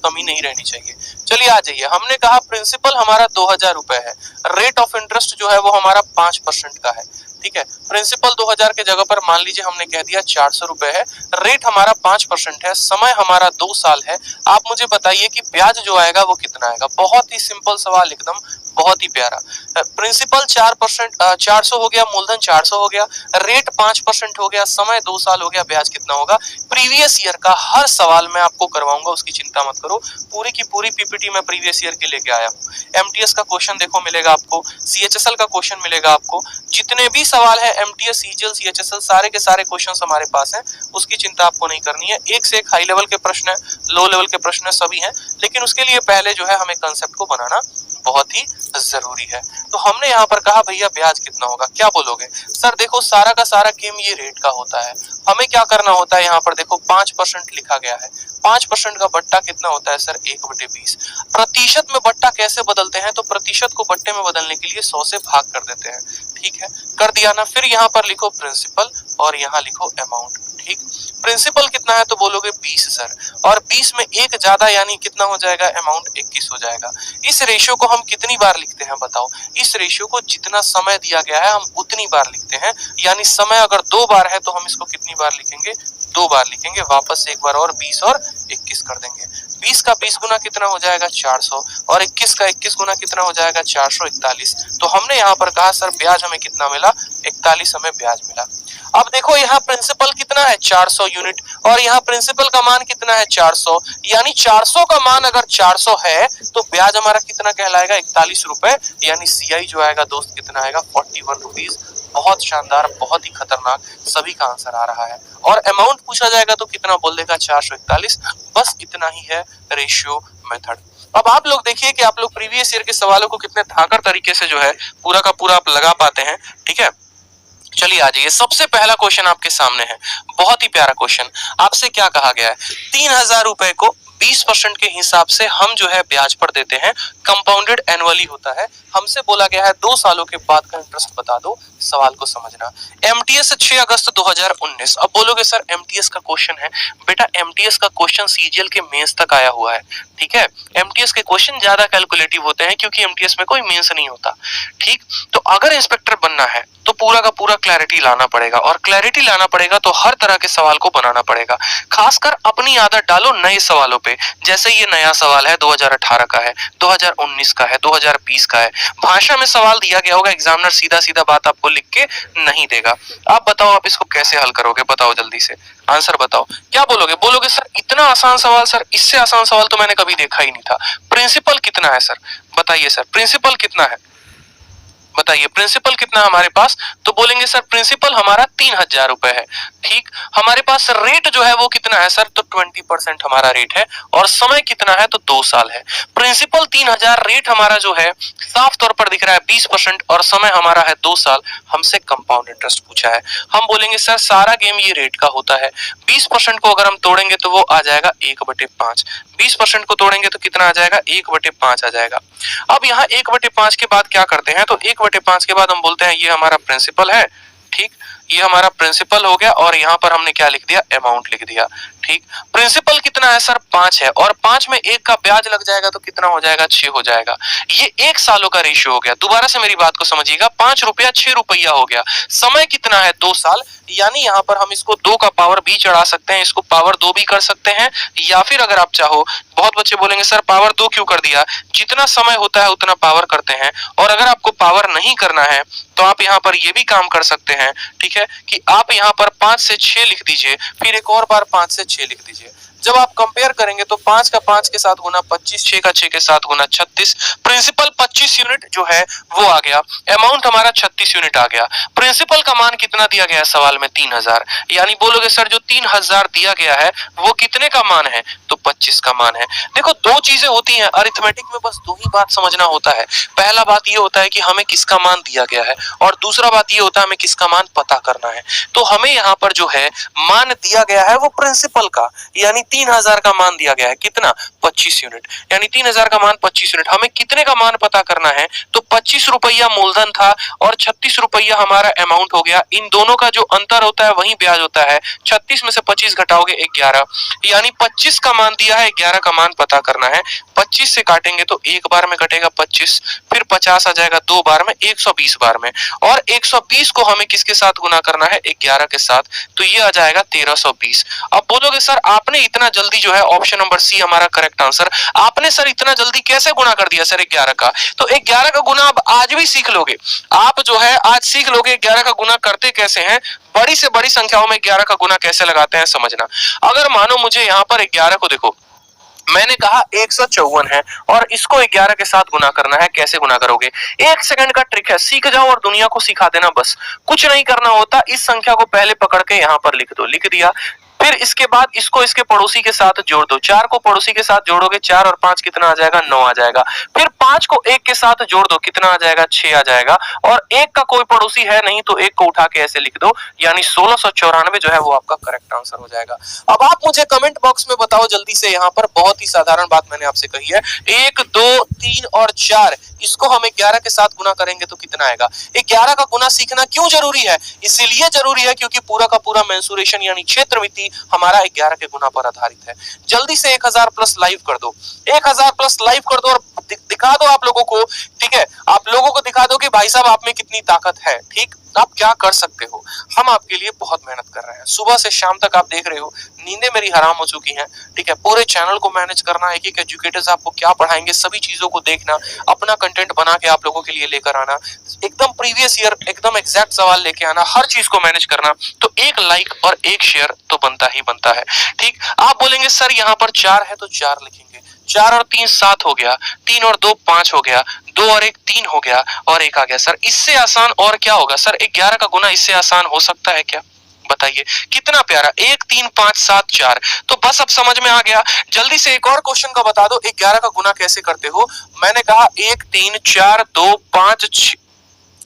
कमी नहीं रहनी चाहिए। चलिए आ जाइए, हमने कहा प्रिंसिपल हमारा 2000 रुपए है, रेट ऑफ इंटरेस्ट जो है वो हमारा 5% का है। ठीक है, प्रिंसिपल 2000 के जगह पर मान लीजिए हमने कह दिया 400 रुपए है, रेट हमारा 5% है, समय हमारा 2 साल है। आप मुझे बताइए कि ब्याज जो आएगा वो कितना आएगा। बहुत ही सिंपल सवाल, एकदम बहुत ही प्यारा। प्रिंसिपल 4%, 400 हो गया, मूलधन 400 हो गया, रेट 5% हो गया, समय 2 साल हो गया, ब्याज कितना होगा। प्रीवियस ईयर का हर सवाल मैं आपको करवाऊंगा, उसकी चिंता मत करो। पूरी की पूरी पीपीटी मैं प्रीवियस ईयर की लेके आया हूँ। एमटीएस का क्वेश्चन देखो मिलेगा आपको, सीएचएसएल का क्वेश्चन मिलेगा आपको, जितने भी सवाल है एमटीएस, सीजीएल, सीएचएसएल, सारे के सारे क्वेश्चंस हमारे पास हैं, उसकी चिंता आपको नहीं करनी है। एक से एक हाई लेवल के प्रश्न है, लो लेवल के प्रश्न सभी हैं, लेकिन उसके लिए पहले जो है हमें कंसेप्ट को बनाना बहुत ही जरूरी है। तो हमने यहाँ पर कहा भैया ब्याज कितना होगा, क्या बोलोगे सर? देखो सारा का सारा गेम ये रेट का होता है, हमें क्या करना होता है, यहाँ पर देखो 5% लिखा गया है, 5% का बट्टा कितना होता है सर? 1/20। प्रतिशत में बट्टा कैसे बदलते हैं? तो प्रतिशत को बट्टे में बदलने के लिए 100 से भाग कर देते हैं। ठीक है, कर दिया ना। फिर यहाँ पर लिखो प्रिंसिपल और यहाँ लिखो अमाउंट। ठीक, प्रिंसिपल कितना है तो बोलोगे 20 सर, और 20 में एक ज्यादा यानी कितना हो जाएगा? अमाउंट 21 हो जाएगा। इस रेशियो को हम कितनी बार लिखते हैं बताओ? इस रेशियो को जितना समय दिया गया है हम उतनी बार लिखते हैं, यानी समय अगर 2 बार है तो हम इसको कितनी बार लिखेंगे? 2 बार लिखेंगे। वापस से एक बार और 20 और 21 कर देंगे। 20 का 20 गुना कितना हो जाएगा? 400, और 21 का 21 गुना कितना हो जाएगा? 441। तो हमने यहाँ पर कहा सर ब्याज हमें कितना मिला? 41 हमें ब्याज मिला। अब देखो यहाँ प्रिंसिपल कितना है? 400 यूनिट, और यहाँ प्रिंसिपल का मान कितना है? 400, यानी 400 का मान अगर 400 है तो ब्याज हमारा कितना कहलाएगा? 41 रुपए, यानी सीआई जो आएगा दोस्त कितना आएगा? 41 रुपीज। बहुत शानदार, बहुत ही खतरनाक, सभी का आंसर आ रहा है। और अमाउंट पूछा जाएगा तो कितना बोल देगा? 441। बस इतना ही है रेशियो मेथड। अब आप लोग देखिए कि आप लोग प्रीवियस ईयर के सवालों को कितने धाकड़ तरीके से जो है पूरा का पूरा आप लगा पाते हैं। ठीक है, चलिए आ जाइए। सबसे पहला क्वेश्चन आपके सामने है, बहुत ही प्यारा क्वेश्चन। आपसे क्या कहा गया है? 3000 रुपए को 20% के हिसाब से हम जो है ब्याज पर देते हैं, कंपाउंडेड एनुअली होता है। हमसे बोला गया है 2 सालों के बाद का इंटरेस्ट बता दो। सवाल को समझना, एमटीएस 6 अगस्त 2019। अब बोलोगे सर एमटीएस का क्वेश्चन है। बेटा एमटीएस का क्वेश्चन सीजीएल के मेंस तक आया हुआ है। ठीक है, एमटीएस के क्वेश्चन ज्यादा कैलकुलेटिव होते हैं क्योंकि एमटीएस में कोई मेंस नहीं होता। ठीक, तो अगर इंस्पेक्टर बनना है तो पूरा का पूरा क्लैरिटी लाना पड़ेगा, और क्लैरिटी लाना पड़ेगा तो हर तरह के सवाल को बनाना पड़ेगा। खासकर अपनी आदत डालो नए सवालों पे। जैसे ये नया सवाल है, 2018 का है, 2019 का है, 2020 का है। भाषा में सवाल दिया गया होगा, एग्जामिनर सीधा सीधा बात आपको लिख के नहीं देगा। आप बताओ आप इसको कैसे हल करोगे? बताओ जल्दी से आंसर बताओ। क्या बोलोगे? बोलोगे सर इतना आसान सवाल, सर इससे आसान सवाल तो मैंने कभी देखा ही नहीं था। प्रिंसिपल कितना है सर? बताइए सर प्रिंसिपल कितना है, बताइए प्रिंसिपल कितना है हमारे पास? तो बोलेंगे सर प्रिंसिपल हमारा 3000 रुपए है। ठीक, हमारे पास रेट जो है वो कितना है सर? तो 20% हमारा रेट है, और समय कितना है? तो 2 साल है। प्रिंसिपल 3000, रेट हमारा जो है साफ तौर पर दिख रहा है 20%, और समय हमारा है 2 साल। हमसे कंपाउंड इंटरेस्ट पूछा है। हम बोलेंगे सर सारा गेम ये रेट का होता है। 20% को अगर हम तोड़ेंगे तो वो आ जाएगा 1/5। 20% को तोड़ेंगे तो कितना आ जाएगा? 1/5 आ जाएगा। अब यहाँ 1/5 के बाद क्या करते हैं? तो 1/5 के बाद हम बोलते हैं ये हमारा प्रिंसिपल है। ठीक, ये हमारा प्रिंसिपल हो गया, और यहाँ पर हमने क्या लिख दिया? अमाउंट लिख दिया। ठीक, प्रिंसिपल कितना है सर? 5 है, और 5 में 1 का ब्याज लग जाएगा तो कितना हो जाएगा? 6 हो जाएगा। ये 1 सालों का रेशियो हो गया। दोबारा से मेरी बात को समझिएगा, 5 रुपया 6 रुपया हो गया। समय कितना है? 2 साल, यानी यहाँ पर हम इसको 2 का पावर भी चढ़ा सकते हैं, इसको पावर 2 भी कर सकते हैं, या फिर अगर आप चाहो, बहुत बच्चे बोलेंगे सर पावर 2 क्यों कर दिया? जितना समय होता है उतना पावर करते हैं, और अगर आपको पावर नहीं करना है तो आप यहाँ पर ये भी काम कर सकते हैं। ठीक है, कि आप यहाँ पर 5 से 6 लिख दीजिए, फिर एक और बार 5 से 6 लिख दीजिए। जब आप कंपेयर करेंगे तो 5 का 5 के साथ गुना 25, 6 का 6 के साथ गुना 36। प्रिंसिपल 25 यूनिट जो है वो आ गया, अमाउंट हमारा 36 यूनिट आ गया। प्रिंसिपल का मान कितना दिया गया है सवाल में? 3000। यानी बोलोगे सर जो 3000 दिया गया है वो कितने का मान है? तो 25 का मान है। देखो 2 चीजें होती हैं अरिथमेटिक में, बस 2 ही बात समझना होता है। पहला बात ये होता है कि हमें किसका मान दिया गया है, और दूसरा बात ये होता है हमें किसका मान पता करना है। तो हमें यहाँ पर जो है मान दिया गया है वो प्रिंसिपल का, यानी 3000 का मान दिया गया है। कितना? 25 यूनिट, यानी 3000 का मान 25 यूनिट। हमें कितने का मान पता करना है, तो 25 रुपया मूलधन था और 36 रुपया हमारा अमाउंट हो गया। इन दोनों का जो अंतर होता है वही ब्याज होता है। 36 में से 25 घटाओगे 11, यानी 25 का मान दिया है, 11 का मान पता करना है। 25 से काटेंगे तो एक बार में कटेगा 25, फिर 50 आ जाएगा 2 बार में, 120 बार में, और 120 को हमें किसके साथ गुना करना है, 11 के साथ, तो ये आ जाएगा 1320। अब बोलोगे सर आपने इतना जल्दी जो है, ऑप्शन नंबर सी हमारा करेक्ट आंसर, आपने सर इतना जल्दी कैसे गुना कर दिया सर 11 का? तो 11 का गुना अब आज भी सीख लोगे, आप जो है आज सीख लोगे 11 का गुना करते कैसे हैं, बड़ी से बड़ी संख्याओं में 11 का गुना कैसे लगाते हैं समझना। अगर मानो मुझे यहाँ पर 11 को देखो, मैंने कहा 154 है और इसको 11 के साथ गुना करना है, कैसे गुना करोगे? 1 सेकंड का ट्रिक है, सीख जाओ और दुनिया को सिखा देना, बस कुछ नहीं करना होता। इस संख्या को पहले पकड़ के यहाँ पर लिख दो, लिख दिया, फिर इसके बाद इसको इसके पड़ोसी के साथ जोड़ दो। 4 को पड़ोसी के साथ जोड़ोगे, 4 और 5 कितना आ जाएगा, 9 आ जाएगा। फिर 5 को 1 के साथ जोड़ दो, कितना आ जाएगा, 6 आ जाएगा। और 1 का कोई पड़ोसी है नहीं तो 1 को उठा के ऐसे लिख दो, यानी 1694 जो है वो आपका करेक्ट आंसर हो जाएगा। अब आप मुझे कमेंट बॉक्स में बताओ जल्दी से, यहाँ पर बहुत ही साधारण बात मैंने आपसे कही है, 1 2 3 और 4, इसको हम 11 के साथ गुना करेंगे तो कितना आएगा? 11 का गुना सीखना क्यों जरूरी है? इसीलिए जरूरी है क्योंकि पूरा का पूरा मेंसुरेशन यानी क्षेत्रमिति हमारा 11 के गुना पर आधारित है। जल्दी से 1000 प्लस लाइव कर दो, 1000 प्लस लाइव कर दो और दिखा दो आप लोगों को, ठीक है, आप लोगों को दिखा दो कि भाई साहब आप में कितनी ताकत है, ठीक, आप क्या कर सकते हो। हम आपके लिए बहुत मेहनत कर रहे हैं, सुबह से शाम तक आप देख रहे हो, नींदें मेरी हराम हो चुकी हैं, ठीक है, पूरे चैनल को मैनेज करना, एक एक एजुकेटर्स आपको क्या पढ़ाएंगे सभी चीजों को देखना, अपना कंटेंट बना के आप लोगों के लिए लेकर आना, एकदम प्रीवियस ईयर एकदम एग्जैक्ट सवाल लेके आना, हर चीज को मैनेज करना, तो एक लाइक और एक शेयर तो बनता ही बनता है, ठीक। आप बोलेंगे सर यहाँ पर 4 है तो 4 लिखेंगे, 4 और 3 7 हो गया, 3 और 2 5 हो गया, 2 और 1 3 हो गया और 1 आ गया। सर इससे आसान और क्या होगा? सर 11 का गुना इससे आसान हो सकता है क्या? बताइए कितना प्यारा, 1 3 5 7 4। तो बस अब समझ में आ गया। जल्दी से एक और क्वेश्चन का बता दो, 11 का गुना कैसे करते हो? मैंने कहा 1 3 4 2 5 6,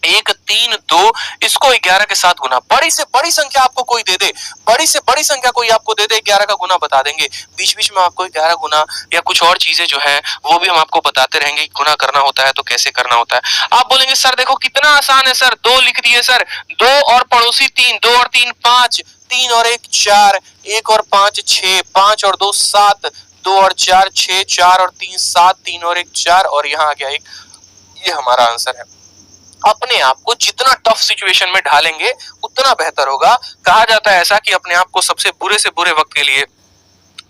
1 3 2, इसको 11 के साथ गुना। बड़ी से बड़ी संख्या आपको कोई दे दे, बड़ी से बड़ी संख्या कोई आपको दे दे, 11 का गुना बता देंगे। बीच बीच में आपको 11 गुना या कुछ और चीजें जो है वो भी हम आपको बताते रहेंगे, गुना करना होता है तो कैसे करना होता है। आप बोलेंगे सर देखो कितना आसान है सर, 2 लिख दिए सर, 2 और पड़ोसी 3, 2 और 3 5, 3 और 1 4, 1 और 5 6, 5 और 2 7, 2 और 4 6, 4 और 3 7, 3 और 1 4 और यहाँ आ गया 1। ये हमारा आंसर है। अपने आप को जितना टफ सिचुएशन में ढालेंगे उतना बेहतर होगा। कहा जाता है ऐसा कि अपने आप को सबसे बुरे से बुरे वक्त के लिए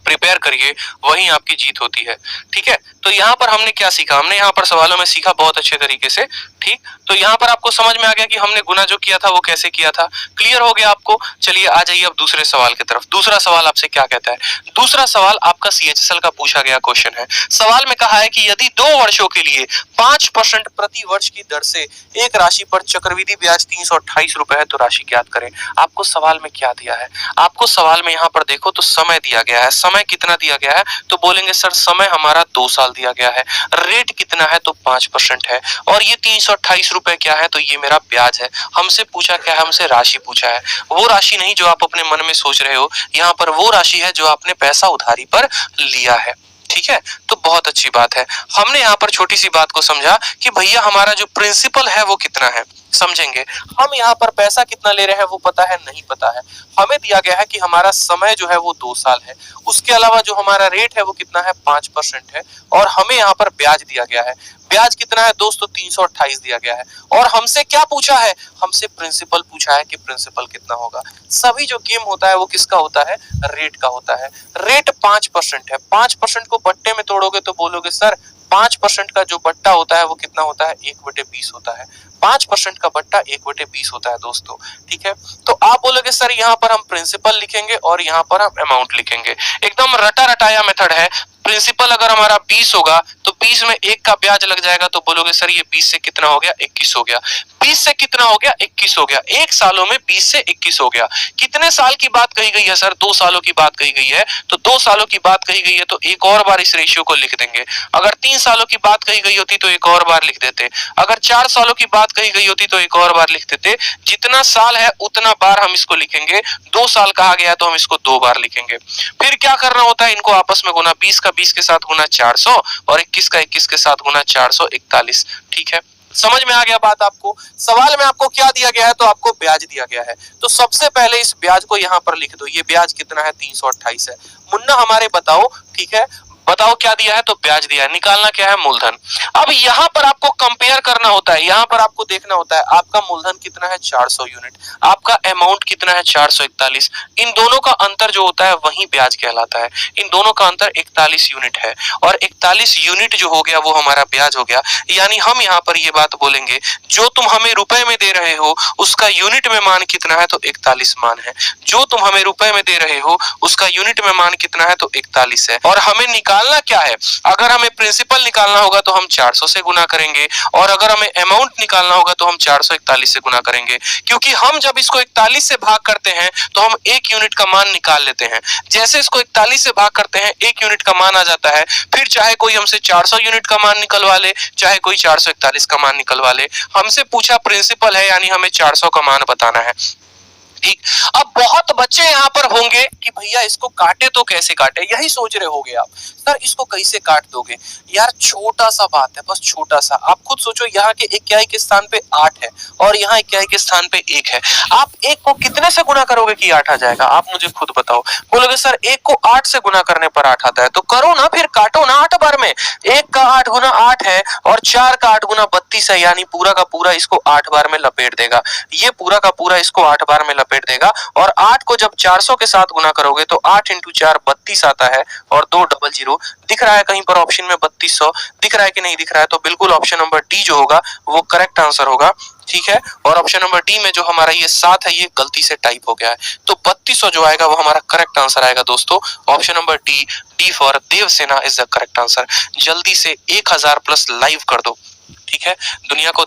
प्रिपेयर करिए, वहीं आपकी जीत होती है, ठीक है। तो यहाँ पर हमने क्या सीखा? हमने यहाँ पर सवालों में सीखा बहुत अच्छे तरीके से, ठीक। तो यहाँ पर आपको समझ में आ गया कि हमने गुना जो किया था वो कैसे किया था, क्लियर हो गया आपको। चलिए आ जाइए अब दूसरे सवाल की तरफ। दूसरा सवाल आपसे क्या कहता है? दूसरा सवाल आपका CHSL का पूछा गया क्वेश्चन है। सवाल में कहा है कि यदि 2 वर्षों के लिए 5% प्रति वर्ष की दर से एक राशि पर चक्रवृद्धि ब्याज 328 रुपए है तो राशि ज्ञात करें। आपको सवाल में क्या दिया है? आपको सवाल में यहाँ पर देखो तो समय दिया गया है। समय कितना दिया गया है? तो बोलेंगे सर समय हमारा 2 साल दिया गया है। रेट कितना है? तो 5% है। और ये 328 रुपए क्या है? तो ये मेरा ब्याज है। हमसे पूछा क्या है? हमसे राशि पूछा है। वो राशि नहीं जो आप अपने मन में सोच रहे हो, यहाँ पर वो राशि है जो आपने पैसा उधारी पर लिया है, ठीक है। तो बहुत अच्छी बात है। हमने यहाँ पर छोटी सी बात को समझा कि भैया हमारा जो प्रिंसिपल है वो कितना है, समझेंगे। हम यहाँ पर पैसा कितना ले रहे हैं वो पता है? नहीं पता है। हमें दिया गया है कि हमारा समय जो है वो 2 साल है। उसके अलावा जो हमारा रेट है वो कितना है? 5% है। और हमें यहाँ पर ब्याज दिया गया है। ब्याज कितना है दोस्तों? 328 दिया गया है। और हमसे क्या पूछा है? हमसे प्रिंसिपल पूछा है कि प्रिंसिपल कितना होगा। सभी जो गेम होता है वो किसका होता है? रेट का होता है। रेट 5% है। 5% को बट्टे में तोड़ोगे तो बोलोगे सर 5% का जो बट्टा होता है वो कितना होता है? 1/20 होता है। 5% का बट्टा 1/20 होता है दोस्तों, ठीक है। तो आप बोलोगे सर यहाँ पर हम प्रिंसिपल लिखेंगे और यहाँ पर हम अमाउंट लिखेंगे। एकदम रटा रटाया मेथड है। प्रिंसिपल अगर हमारा 20 होगा तो 20 में 1 का ब्याज लग जाएगा तो बोलोगे सर ये 20 से कितना हो गया? 21 हो गया। 20 से कितना हो गया? 21 हो गया। 1 सालों में 20 से 21 हो गया। कितने साल की बात कही गई है सर? 2 सालों की बात कही गई है। तो 2 सालों की बात कही गई है तो एक और बार इस रेशियो को लिख देंगे। अगर 3 सालों की बात कही गई होती तो एक और बार लिख देते। अगर 4 सालों की बात कही गई होती तो एक और बार लिख देते। जितना साल है उतना बार हम इसको लिखेंगे। 2 साल कहा गया तो हम इसको 2 बार लिखेंगे। फिर क्या करना होता है? इनको आपस में गुना। 20 का 20 के साथ गुना 400 और 21 का 21 के साथ गुना 441। ठीक है, समझ में आ गया बात आपको? सवाल में आपको क्या दिया गया है, तो आपको ब्याज दिया गया है। तो सबसे पहले इस ब्याज को यहाँ पर लिख दो। ये ब्याज कितना है? 328 है। मुन्ना हमारे बताओ, ठीक है, बताओ क्या दिया है? तो ब्याज दिया है। निकालना क्या है? मूलधन। अब यहाँ पर आपको कंपेयर करना होता है, यहाँ पर आपको देखना होता है आपका मूलधन कितना है? 400 यूनिट। आपका अमाउंट कितना है? 441। इन दोनों का अंतर जो होता है वही ब्याज कहलाता है। इन दोनों का अंतर 41 यूनिट है और 41 यूनिट जो हो गया वो हमारा ब्याज हो गया। यानी हम यहाँ पर ये बात बोलेंगे, जो तुम हमें रुपए में दे रहे हो उसका यूनिट में मान कितना है? तो 41 मान है। जो तुम हमें रुपए में दे रहे हो उसका यूनिट में मान कितना है? तो 41 है। और हमें निकालना क्या है? अगर हमें प्रिंसिपल निकालना होगा तो हम 400 से गुना करेंगे और अगर हमें अमाउंट निकालना होगा तो हम 441 से गुना करेंगे, क्योंकि हम जब इसको 41 से भाग करते हैं तो हम 1 यूनिट का मान निकाल लेते हैं। जैसे इसको 41 से भाग करते हैं 1 यूनिट का मान आ जाता है। फिर चाहे कोई हमसे 400 यूनिट का मान निकलवा ले, चाहे कोई 441 का मान निकलवा ले, हमसे पूछा प्रिंसिपल है यानी हमें 400 का मान बताना है। ठीक। अब बहुत बच्चे यहाँ पर होंगे कि भैया इसको काटे तो कैसे काटे, यही सोच रहे होगे आप, सर इसको कैसे काट दोगे? यार छोटा सा बात है, बस छोटा सा। आप खुद सोचो, यहाँ के इक्याई के स्थान पे 8 है और यहाँ इक्याई के स्थान पे 1 है। आप 1 को कितने से गुना करोगे कि 8 आ जाएगा? आप मुझे खुद बताओ। बोलोगे सर 1 को 8 से गुना करने पर 8 आता है, तो करो ना, फिर काटो ना 8 बार में। 1 का 8 गुना 8 है और 4 का 8 गुना 32 है, यानी पूरा का पूरा इसको 8 बार में लपेट देगा। ये पूरा का पूरा इसको 8 बार में लपेट देगा और 8 को जब 400 के साथ गुना करोगे तो 8 इंटू 4 32 आता है और 200 दिख रहा है कहीं पर ऑप्शन में? 3200 दिख रहा है कि नहीं दिख रहा है? तो बिल्कुल ऑप्शन नंबर डी जो होगा वो करेक्ट आंसर होगा। ठीक है, और ऑप्शन नंबर डी में जो हमारा ये 7 है ये गलती से टाइप हो गया है, तो 3200 जो आएगा वो हमारा करेक्ट आंसर आएगा दोस्तों। Option number D, D for Devsena is the correct answer. जल्दी से 1000 प्लस लाइव कर दो। ठीक है, दुनिया को